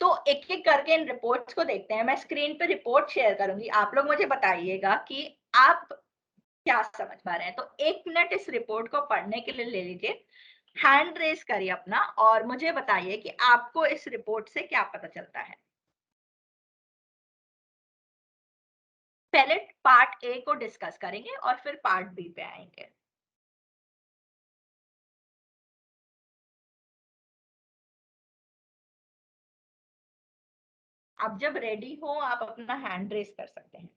तो एक-एक करके इन रिपोर्ट्स को देखते हैं। मैं स्क्रीन पे रिपोर्ट शेयर करूँगी, आप लोग मुझे बताइएगा कि आप क्या समझ पा रहे हैं। तो 1 मिनट इस रिपोर्ट को पढ़ने के लिए ले लीजिए, हैंड रेज़ करिए अपना और मुझे बताइए कि आपको इस रिपोर्ट से क्या पता चलता है। पहले पार्ट ए को डिस्कस करेंगे और फिर पार्ट बी पे आएँगे। आप जब रेडी हो, आप अपना हैंड रेज़ कर सकते हैं।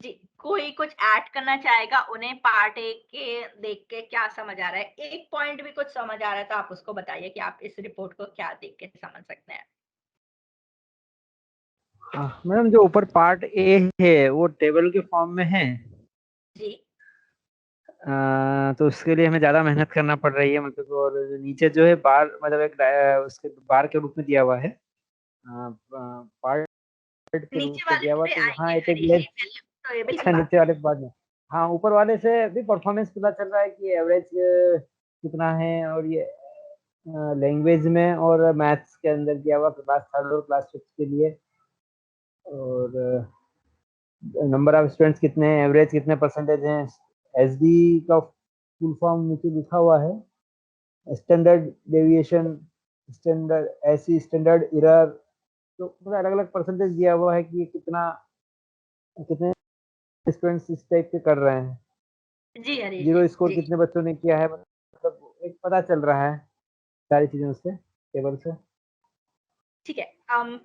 जी, कोई कुछ ऐड करना चाहेगा, उन्हें पार्ट ए के देख के क्या समझ आ रहा है? एक पॉइंट भी कुछ समझ आ रहा है तो आप उसको बताइए कि आप इस रिपोर्ट को क्या देख के समझ सकते हैं? मैडम जो ऊपर पार्ट ए है वो टेबल के फॉर्म में है। जी। तो उसके लिए हमें ज़्यादा मेहनत करना पड़ रही है मतलब, और नीचे जो है बार मतलब उसके बार के रूप में दिया हुआ है। पार्ट के रूप नीचे में वाले दिया हुआ पे तो वहाँ आइए एक फिर एक ये लेस। पहले तो ये भी सही अच्छा, बात नीचे है। वाले के बाद में। हाँ, ऊपर वाले से भी परफॉर्मेंस पता चल रहा है कि एवरेज कितना है, और ये लैंग्वेज में और मैथ्स के अंदर दिया हुआ क्लास 3rd और क्लास 6 के लिए, और नंबर ऑफ स्टूडेंट्स कितने हैं, एवरेज कितने परसेंटेज हैं। एसडी का फुल फॉर्म नीचे लिखा हुआ है, स्टैंडर्ड डेविएशन, स्टैंडर्ड ऐसी स्टैंडर्ड एरर, तो पूरा अलग अलग परसेंटेज दिया हुआ है कि कितना कितने स्टूडेंट्स इस टाइप के कर रहे हैं। जी, हरीश जी। जीरो स्कोर जी, कितने बच्चों ने किया है, मतलब एक पता चल रहा है सारी चीजें उससे, टेबल से। ठीक है।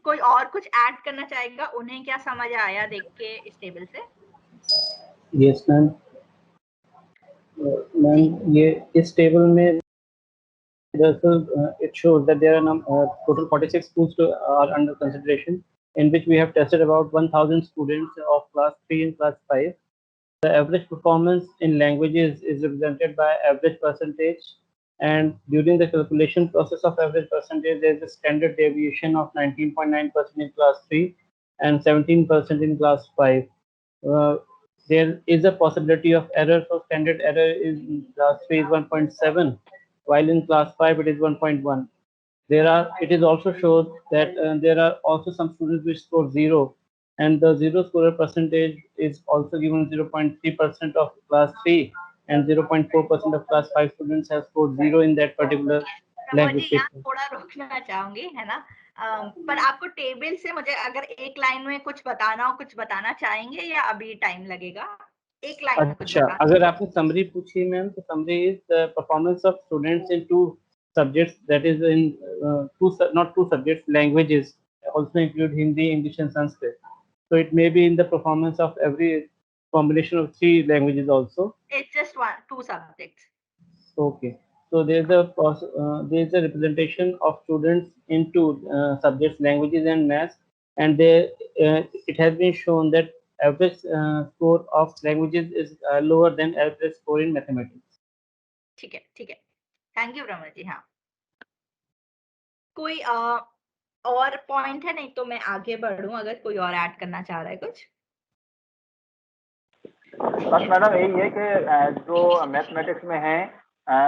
कोई और कुछ ऐड करना चाहेगा? उन्हें क्या समझ आया देख के इस टेबल से? Yes ma'am. मैम, जी। ये इस टेबल में therefore it shows that there are total 46 schools are under consideration, in which we have tested about 1000 students of class 3 and class 5. The average performance in languages is represented by average percentage, and during the calculation process of average percentage, there is a standard deviation of 19.9% in class 3 and 17% in class 5. Uh, there is a possibility of error, so standard error in class 3 is 1.7, while in class 5 it is 1.1. It is also shown that there are also some students which score 0, and the 0 scorer percentage is also given 0.3% of class 3, and 0.4% of class 5 students have scored 0 in that particular मैं मुझे language यहाँ paper. थोड़ा रोकना चाहूँगी, है ना? पर आपको टेबल से मुझे अगर एक लाइन में कुछ बताना हो, कुछ बताना चाहेंगे या अभी टाइम लगेगा? एक लाइन में कुछ अच्छा, बताना अगर हो। आपने समरी पूछी मैम, तो summary is the performance of students in two subjects, that is in not two subjects, languages also include Hindi, English and Sanskrit. So it may be in the performance of every combination of 3 languages also. It's just 2 subjects. Okay. So there is a representation of students into subjects, languages and maths, and it has been shown that average score of languages is lower than average score in mathematics. ठीक है, ठीक है। Thank you Raman ji, हाँ। कोई और point है? नहीं तो मैं आगे बढ़ूँ अगर कोई और ऐड करना चाह रहा है कुछ? बस मैडम यही है कि जो मैथमेटिक्स में है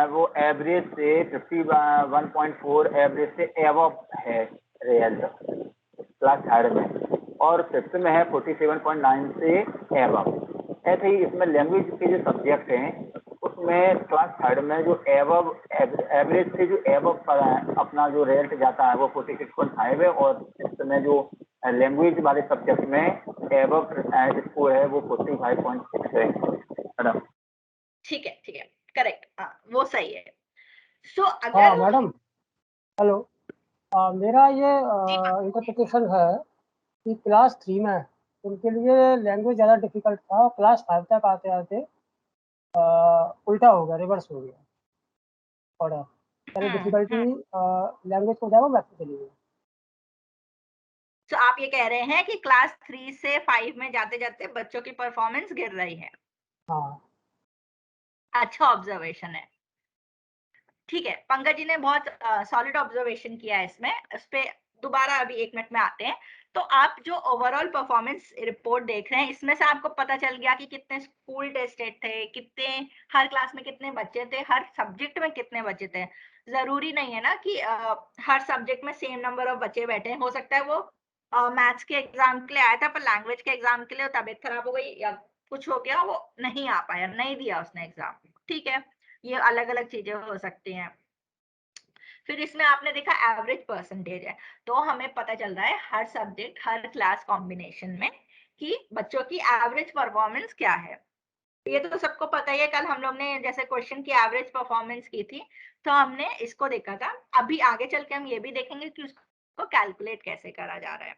वो एवरेज से 51.4 एवरेज से एवब है रिजल्ट क्लास 3rd में, और 5th में है 47.9 से एवब। ऐसे ही इसमें लैंग्वेज के जो सब्जेक्ट हैं उसमें क्लास 3rd में जो एवब एवरेज से जो एवब पर अपना जो रिजल्ट जाता है वो 46.5 है, और 5th में जो लैंग्वेज वाले सब्जेक्ट में एवब स्कोर है वो 45.6 है मैडम। ठीक है, ठीक है। करेक्ट, हाँ, वो सही है। सो हाँ अगर मैडम, हेलो। मेरा ये जी, इंटरप्रिटेशन है कि क्लास 3 में उनके लिए लैंग्वेज ज़्यादा डिफिकल्ट था, क्लास 5 तक आते आते उल्टा हो गया, रिवर्स हो गया। ऑर्डर, सारी डिफिकल्टी लैंग्वेज को जाए वो मैथ से चली गई। तो आप ये कह रहे हैं कि क्लास 3 से 5 में जाते जाते बच्चों की परफॉर्मेंस गिर रही है। हाँ, अच्छा ऑब्जर्वेशन है। ठीक है, पंकज जी ने बहुत सॉलिड ऑब्जर्वेशन किया है इसमें। इस पे दोबारा अभी 1 मिनट में आते हैं। तो आप जो ओवरऑल परफॉर्मेंस रिपोर्ट देख रहे हैं, इसमें से आपको पता चल गया कि कितने स्कूल टेस्टेड थे, कितने हर क्लास में कितने बच्चे थे, हर सब्जेक्ट में कितने बच्चे थे। जरूरी नहीं है ना कि हर सब्जेक्ट में सेम नंबर ऑफ बच्चे बैठे हैं। हो सकता है वो मैथ्स के एग्जाम के लिए आया था, पर लैंग्वेज के एग्जाम के लिए तबीयत खराब हो गई या कुछ हो गया, वो नहीं आ पाया, नहीं दिया उसने एग्जाम। ठीक है, ये अलग अलग चीजें हो सकती हैं। फिर इसमें आपने देखा एवरेज परसेंटेज है, तो हमें पता चल रहा है हर सब्जेक्ट हर क्लास कॉम्बिनेशन में कि बच्चों की एवरेज परफॉर्मेंस क्या है। ये तो सबको पता ही है। कल हम लोग ने जैसे क्वेश्चन की एवरेज परफॉर्मेंस की थी, तो हमने इसको देखा था। अभी आगे चल के हम ये भी देखेंगे कि उसको कैलकुलेट कैसे करा जा रहा है।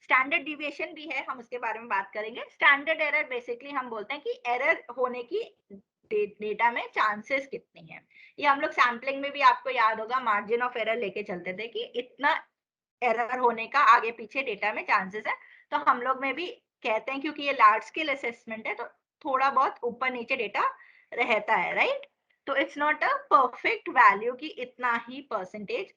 स्टैंडर्ड डिविएशन भी है, हम उसके बारे में बात करेंगे। स्टैंडर्ड एरर बेसिकली हम बोलते हैं कि एरर होने की डेटा में चांसेस कितनी है। ये हम लोग सैम्पलिंग में भी आपको याद होगा मार्जिन ऑफ एरर लेके चलते थे कि इतना एरर होने का आगे पीछे डेटा में चांसेस है। तो हम लोग में भी कहते हैं क्योंकि ये लार्ज स्केल असेसमेंट है, तो थोड़ा बहुत ऊपर नीचे डेटा रहता है, राइट। तो it's not a perfect value कि इतना ही परसेंटेज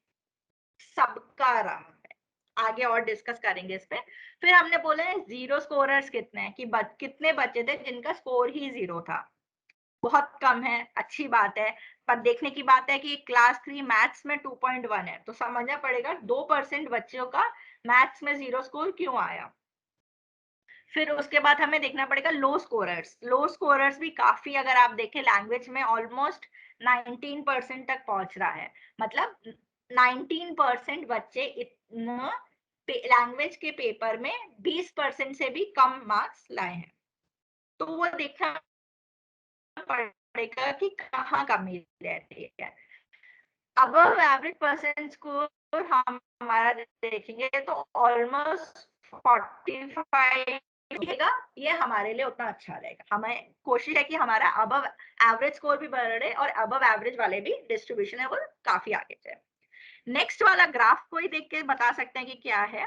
सबका रहा है। आगे और डिस्कस करेंगे इस पे। फिर हमने बोला है जीरो स्कोरर्स कितने हैं, कि कितने बच्चे थे जिनका स्कोर ही 0 था। बहुत कम है, अच्छी बात है। पर देखने की बात है कि क्लास 3 मैथ्स में 2.1 है, तो समझना पड़ेगा 2% बच्चों का मैथ्स में 0 स्कोर क्यों आया। फिर उसके बाद हमें देखना पड़ेगा लो स्कोरर्स। लो स्कोरर्स भी काफी, अगर आप देखें लैंग्वेज में ऑलमोस्ट 19% तक पहुंच रहा है। मतलब 19% बच्चे इतना लैंग्वेज के पेपर में 20% से भी कम मार्क्स लाए हैं। तो वो देखना पड़ेगा कि कहाँ कमी रहती है। अब एवरेज परसेंट स्कोर हम हमारा देखेंगे तो ऑलमोस्ट 45 रहेगा। ये हमारे लिए उतना अच्छा रहेगा। हमें कोशिश है कि हमारा अबव एवरेज स्कोर भी बढ़े और अबव एवरेज वाले भी डिस्ट्रीब्यूशन है वो काफी आगे जाए। नेक्स्ट वाला ग्राफ कोई देख के बता सकते हैं कि क्या है।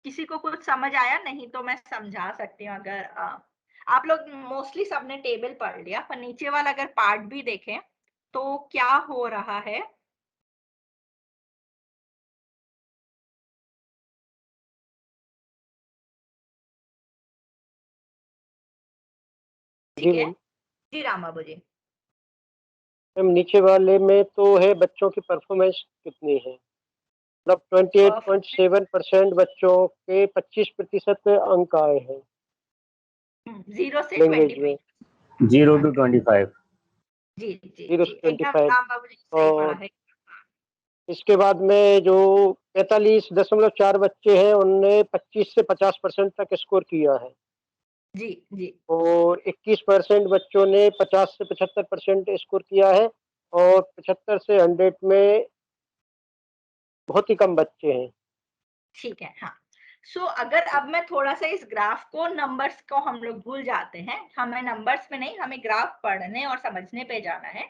किसी को कुछ समझ आया? नहीं तो मैं समझा सकती हूँ। अगर आप लोग मोस्टली सबने टेबल पढ़ लिया, पर नीचे वाला अगर पार्ट भी देखें तो क्या हो रहा है। ठीक है जी, राम बाबू जी। मैम नीचे वाले में तो है बच्चों की परफॉर्मेंस कितनी है, मतलब 28.7% बच्चों के 25% अंक आए हैं 0 से लैंग्वेज 25। में। 0 to 25। जी जी 0 जी, से एकदम 25। राम बाबू जी सही पढ़ा और है। इसके बाद में जो 45.4 बच्चे हैं उनने 25 से 50% तक स्कोर किया है। जी जी और 21% बच्चों ने 50 से 75% स्कोर किया है। और 75 से 100 में बहुत ही कम बच्चे हैं। ठीक है। हाँ, सो अगर अब मैं थोड़ा सा इस ग्राफ को, नंबर्स को हम लोग भूल जाते हैं, हमें नंबर्स पे नहीं, हमें ग्राफ पढ़ने और समझने पे जाना है।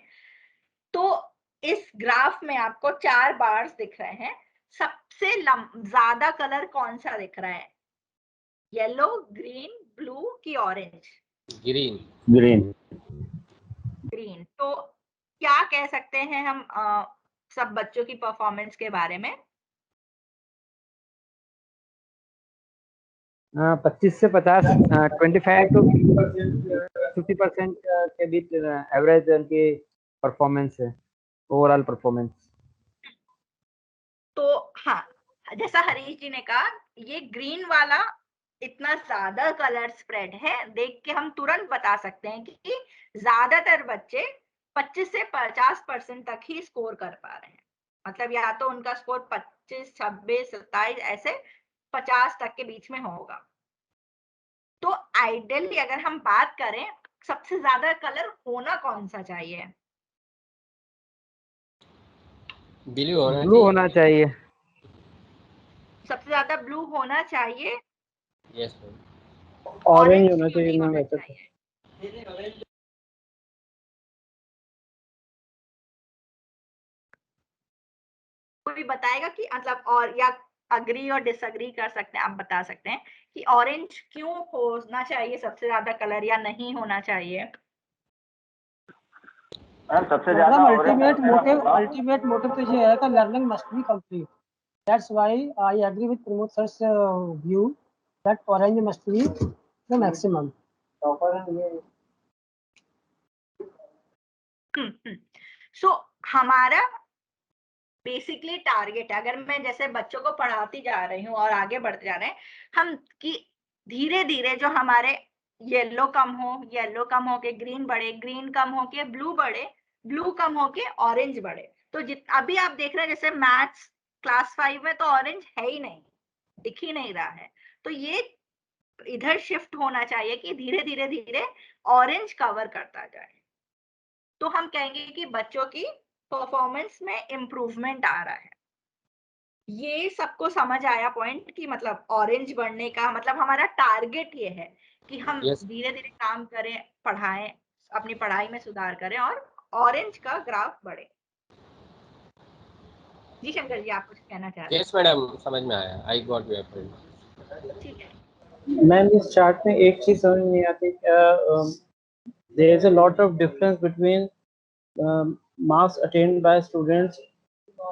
तो इस ग्राफ में आपको 4 बार्स दिख रहे हैं। सबसे ज्यादा कलर कौन सा दिख रहा है? येलो, ग्रीन, ब्लू की ऑरेंज? ग्रीन। ग्रीन। तो क्या कह सकते हैं हम सब बच्चों की परफॉर्मेंस के बारे में? 25 से 50, 25 to 50% के बीच एवरेज उनकी परफॉर्मेंस है, ओवरऑल परफॉर्मेंस। तो हाँ, जैसा हरीश जी ने कहा, ये ग्रीन वाला इतना ज्यादा कलर स्प्रेड है, देख के हम तुरंत बता सकते हैं कि ज्यादातर बच्चे 25 से 50% तक ही स्कोर कर पा रहे हैं। मतलब या तो उनका स्कोर 25, 26, 27 ऐसे 50 तक के बीच में होगा। तो आइडियली अगर हम बात करें, सबसे ज्यादा कलर होना कौन सा चाहिए? ब्लू होना चाहिए। सबसे ज्यादा ब्लू होना चाहिए। ऑरेंज होना क्यों चाहिए नहीं मैम होना वैसे तो। चाहिए? कोई बताएगा कि मतलब, और या अग्री और डिसअग्री कर सकते हैं, आप बता सकते हैं कि ऑरेंज क्यों होना चाहिए सबसे ज्यादा कलर या नहीं होना चाहिए? सबसे ज्यादा अल्टीमेट मोटिव तो ये है कि learning must be complete. That's why I agree with Pramod sir's view that orange must be the maximum. सो हमारा बेसिकली टारगेट है, अगर मैं जैसे बच्चों को पढ़ाती जा रही हूँ और आगे बढ़ते जा रहे हैं हम, कि धीरे धीरे जो हमारे येलो कम हो के ग्रीन बढ़े, ग्रीन कम हो के ब्लू बढ़े, ब्लू कम हो के ऑरेंज बढ़े. तो अभी आप देख रहे हैं जैसे मैथ्स क्लास 5 में तो ऑरेंज है ही नहीं, दिख ही नहीं रहा है. तो ये इधर शिफ्ट होना चाहिए कि धीरे धीरे धीरे ऑरेंज कवर करता जाए. तो हम कहेंगे कि बच्चों की परफॉर्मेंस में इम्प्रूवमेंट आ रहा है. ये सबको समझ आया पॉइंट कि मतलब ऑरेंज बढ़ने का मतलब हमारा टारगेट ये है कि हम धीरे धीरे काम करें, पढ़ाएं, अपनी पढ़ाई में सुधार करें और ऑरेंज का ग्राफ बढ़े. जी शंकर जी, आप कुछ कहना चाह रहे हैं? यस मैडम, समझ में आया. I got your point. ठीक है. मैम इस चार्ट में एक चीज समझ नहीं आती, there is a lot of difference between marks attained by students,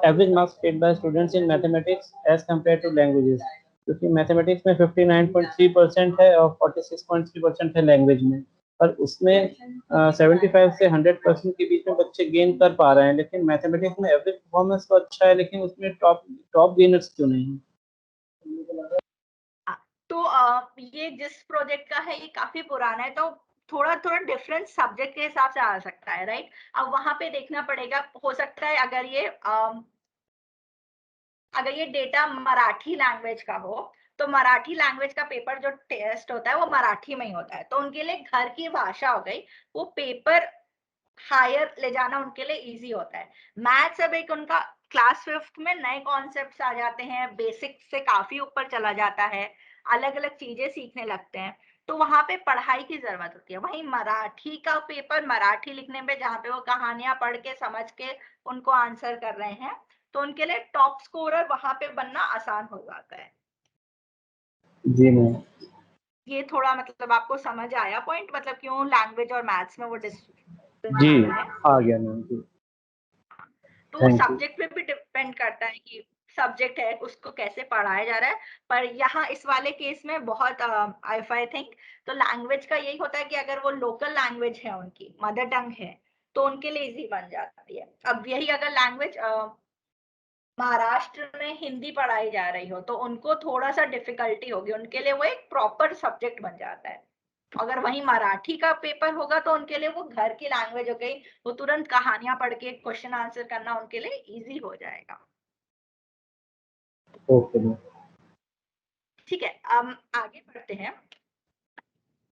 average marks attained by students in mathematics as compared to languages. क्योंकि मैथमेटिक्स में 59.3% है और 46.3% है लैंग्वेज में, और उसमें 75 से 100% के बीच में बच्चे गेन कर पा रहे हैं. लेकिन मैथमेटिक्स में एवरेज परफॉर्मेंस तो अच्छा है, लेकिन उसमें टॉप गेनर्स क्यों नहीं है? तो ये जिस प्रोजेक्ट का है ये काफी पुराना है, तो थोड़ा थोड़ा डिफरेंट सब्जेक्ट के हिसाब से आ सकता है, राइट. अब वहां पे देखना पड़ेगा, हो सकता है अगर ये डेटा मराठी लैंग्वेज का हो तो मराठी लैंग्वेज का पेपर जो टेस्ट होता है वो मराठी में ही होता है, तो उनके लिए घर की भाषा हो गई, वो पेपर हायर ले जाना उनके लिए इजी होता है. मैथ्स अब एक उनका क्लास 5th में नए कॉन्सेप्ट्स आ जाते हैं, बेसिक से काफी ऊपर चला जाता है, अलग अलग चीजें सीखने लगते हैं, तो वहां पे पढ़ाई की जरूरत होती है. वहीं मराठी का पेपर मराठी लिखने में जहाँ पे वो कहानियां पढ़ के समझ के उनको आंसर कर रहे हैं, तो उनके लिए टॉप स्कोरर वहां पे बनना आसान हो जाता है. जी मैम. ये थोड़ा मतलब आपको समझ आया पॉइंट, मतलब क्यों लैंग्वेज और मैथ्स में वो जी आ गया मैम. जी तो सब्जेक्ट पे भी डिपेंड करता है कि सब्जेक्ट है उसको कैसे पढ़ाया जा रहा है. पर यहाँ इस वाले केस में बहुत आई थिंक तो लैंग्वेज का यही होता है कि अगर वो लोकल लैंग्वेज है, उनकी मदर टंग है, तो उनके लिए इजी बन जाता है. अब यही अगर लैंग्वेज महाराष्ट्र में हिंदी पढ़ाई जा रही हो तो उनको थोड़ा सा डिफिकल्टी होगी, उनके लिए वो एक प्रॉपर सब्जेक्ट बन जाता है. अगर वही मराठी का पेपर होगा तो उनके लिए वो घर की लैंग्वेज हो गई, वो तुरंत कहानियां पढ़ के क्वेश्चन आंसर करना उनके लिए इजी हो जाएगा. ओके. ठीक है, अब आगे बढ़ते हैं.